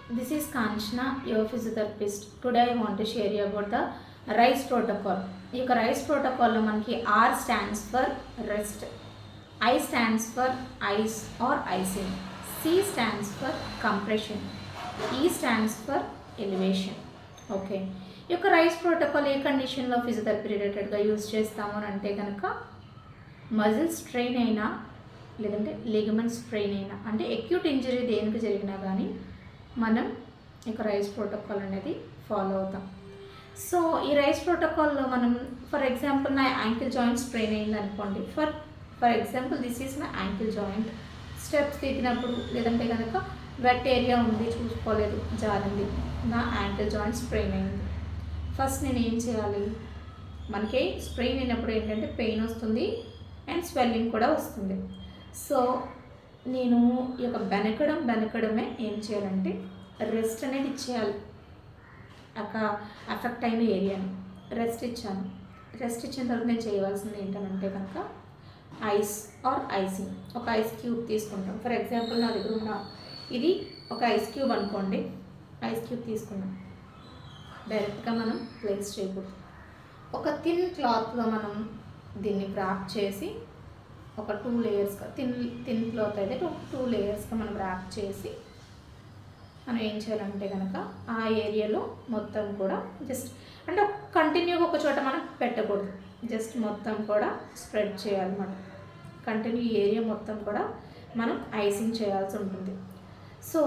This is Kanchana, your physiotherapist. Today I want to share you about the RICE protocol. ఈ యొక్క RICE protocol లో మనకి R stands for rest, I stands for ice or icing, C stands for compression, E stands for elevation. Okay, ఈ యొక్క RICE protocol ఏ కండిషన్లో physiotherapy రిలేటెడ్గా use చేస్తాము అని అంటే కనుక మజిల్ స్ట్రెయిన్ అయినా లేదంటే లిగమెంట్ స్ట్రెయిన్ అయినా అంటే అక్యూట్ ఇంజరీ దేనికి జరిగినా కానీ మనం ఇక RICE ప్రోటోకాల్ అనేది ఫాలో అవుతాం. సో ఈ RICE ప్రోటోకాల్లో మనం ఫర్ ఎగ్జాంపుల్ నా యాంకిల్ జాయింట్ స్ట్రెయిన్ అయింది అనుకోండి. For example this is my ankle joint. Steps దిగినప్పుడు లేదంటే కనుక వెట్ ఏరియా ఉంది, చూసుకోలేదు, జారింది, నా యాంకిల్ జాయింట్ స్ట్రెయిన్ అయింది. ఫస్ట్ నేను ఏం చేయాలి? మనకి స్ట్రెయిన్ అయినప్పుడు ఏంటంటే పెయిన్ వస్తుంది అండ్ స్వెల్లింగ్ కూడా వస్తుంది. సో నేను ఈ యొక్క బెనకడమే ఏం చేయాలంటే రెస్ట్ అనేది ఇచ్చేయాలి. ఒక అఫెక్ట్ అయిన ఏరియాని రెస్ట్ ఇచ్చాను. రెస్ట్ ఇచ్చిన తర్వాత నేను చేయవలసింది ఏంటంటే కనుక ఐస్ ఆర్ ఐసింగ్. ఒక ఐస్ క్యూబ్ తీసుకుంటాం. ఫర్ ఎగ్జాంపుల్ నా దగ్గర ఉన్న ఇది ఒక ఐస్ క్యూబ్ అనుకోండి. ఐస్ క్యూబ్ తీసుకున్నాం. డైరెక్ట్గా మనం ప్లేస్ చేయకూడదు. ఒక థిన్ క్లాత్లో మనం దీన్ని ర్యాప్ చేసి ఒక 2 లేయర్స్గా థిన్ క్లాత్ అయితే 2 లేయర్స్గా మనం ర్యాప్ చేసి మనం ఏం చేయాలంటే కనుక ఆ ఏరియాలో మొత్తం కూడా జస్ట్ అంటే కంటిన్యూగా ఒక చోట మనం పెట్టకూడదు. జస్ట్ మొత్తం కూడా స్ప్రెడ్ చేయాలన్నమాట. కంటిన్యూ ఏరియా మొత్తం కూడా మనం ఐసింగ్ చేయాల్సి ఉంటుంది. సో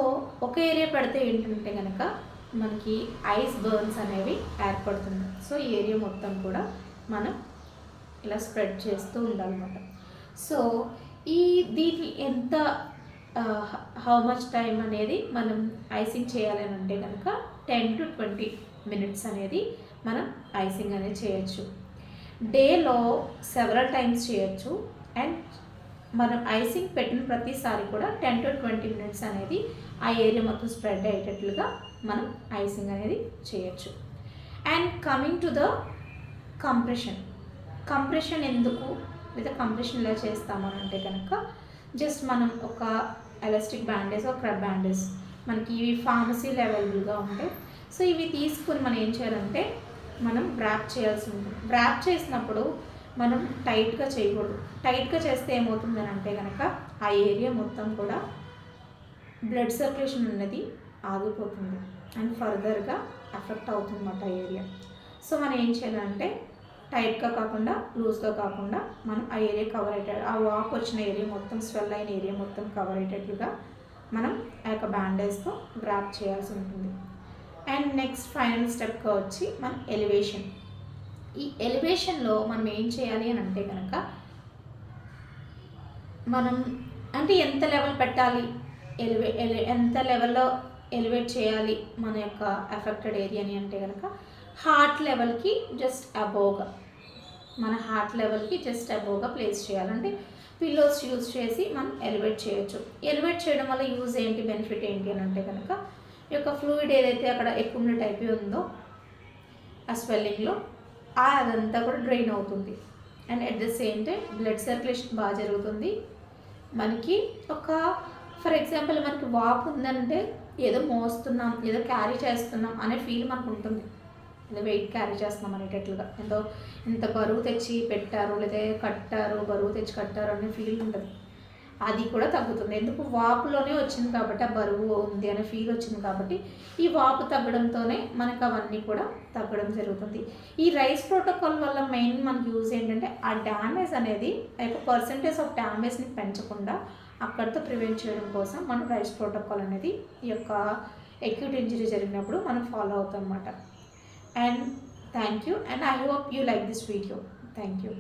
ఒక ఏరియా పెడితే ఏంటంటే కనుక మనకి ఐస్ బర్న్స్ అనేవి ఏర్పడుతుంది. సో ఈ ఏరియా మొత్తం కూడా మనం ఇలా స్ప్రెడ్ చేస్తూ ఉండాలన్నమాట. సో దీన్ని ఎంత హౌ మచ్ టైం అనేది మనం ఐసింగ్ చేయాలని అంటే కనుక 10 to 20 minutes అనేది మనం ఐసింగ్ అనేది చేయొచ్చు. డేలో సెవరల్ టైమ్స్ చేయొచ్చు. అండ్ మనం ఐసింగ్ పెట్టిన ప్రతిసారి కూడా 10 to 20 minutes అనేది ఆ ఏరియా మొత్తం స్ప్రెడ్ అయ్యేటట్లుగా మనం ఐసింగ్ అనేది చేయొచ్చు. And coming to the compression ఎందుకు లేదా కంప్రెషన్ ఎలా చేస్తాము అని అంటే కనుక జస్ట్ మనం ఒక ఎలాస్టిక్ బ్యాండేజ్ ఒక క్రబ్ బ్యాండేజ్ మనకి ఇవి ఫార్మసీలో అవైలబుల్గా ఉంటాయి. సో ఇవి తీసుకుని మనం ఏం చేయాలంటే మనం ర్యాప్ చేయాల్సి ఉంటుంది. ర్యాప్ చేసినప్పుడు మనం టైట్గా చేయకూడదు. టైట్గా చేస్తే ఏమవుతుందని అంటే కనుక ఆ ఏరియా మొత్తం కూడా బ్లడ్ సర్క్యులేషన్ అనేది ఆగిపోతుంది అండ్ ఫర్దర్గా ఎఫెక్ట్ అవుతుంది అన్నమాట ఆ ఏరియా. సో మనం ఏం చేయాలంటే టైట్గా కాకుండా లూజ్గా కాకుండా మనం ఆ ఏరియా కవర్ అయ్యేటట్టు ఆ వాపు వచ్చిన ఏరియా మొత్తం స్వెల్ అయిన ఏరియా మొత్తం కవర్ అయ్యేటట్లుగా మనం ఆ యొక్క బ్యాండేజ్తో ర్యాప్ చేయాల్సి ఉంటుంది. అండ్ నెక్స్ట్ ఫైనల్ స్టెప్గా వచ్చి మనం ఎలివేషన్. ఈ ఎలివేషన్లో మనం ఏం చేయాలి అని అంటే కనుక మనం అంటే ఎంత లెవెల్ పెట్టాలి, ఎంత లెవెల్లో ఎలివేట్ చేయాలి మన యొక్క ఎఫెక్టెడ్ ఏరియాని అంటే కనుక హార్ట్ లెవెల్కి జస్ట్ అబోవ్గా మన హార్ట్ లెవెల్కి జస్ట్ అబోవ్గా ప్లేస్ చేయాలంటే పిల్లోస్ యూజ్ చేసి మనం ఎలివేట్ చేయొచ్చు. ఎలివేట్ చేయడం వల్ల యూజ్ ఏంటి, బెనిఫిట్ ఏంటి అని అంటే కనుక ఈ యొక్క ఫ్లూయిడ్ ఏదైతే అక్కడ అక్యుములేట్ అయిపోయి ఉందో ఆ స్వెల్లింగ్లో అదంతా కూడా డ్రైన్ అవుతుంది. And at the same time blood circulation బాగా జరుగుతుంది. మనకి ఒక ఫర్ ఎగ్జాంపుల్ మనకి వాపు ఉందంటే ఏదో మోస్తున్నాం, ఏదో క్యారీ చేస్తున్నాం అనే ఫీల్ మనకు ఉంటుంది. ఏదో వెయిట్ క్యారీ చేస్తున్నాం అనేటట్లుగా, ఎంత బరువు తెచ్చి పెట్టారు లేదా కట్టారు, బరువు తెచ్చి కట్టారు అనే ఫీల్ ఉంటుంది. అది కూడా తగ్గుతుంది. ఎందుకు వాపులోనే వచ్చింది కాబట్టి, ఆ బరువు ఉంది అనే ఫీల్ వచ్చింది కాబట్టి ఈ వాపు తగ్గడంతోనే మనకు అవన్నీ కూడా తగ్గడం జరుగుతుంది. ఈ RICE ప్రోటోకాల్ వల్ల మెయిన్ మనకు యూజ్ ఏంటంటే ఆ డ్యామేజ్ అనేది ఆ యొక్క పర్సంటేజ్ ఆఫ్ డ్యామేజ్ని పెంచకుండా అక్కడితో ప్రివెంట్ చేయడం కోసం మనం RICE ప్రోటోకాల్ అనేది ఈ యొక్క అక్యూట్ ఇంజరీ జరిగినప్పుడు మనం ఫాలో అవుతాం అన్నమాట. And thank you, and I hope you like this video. Thank you.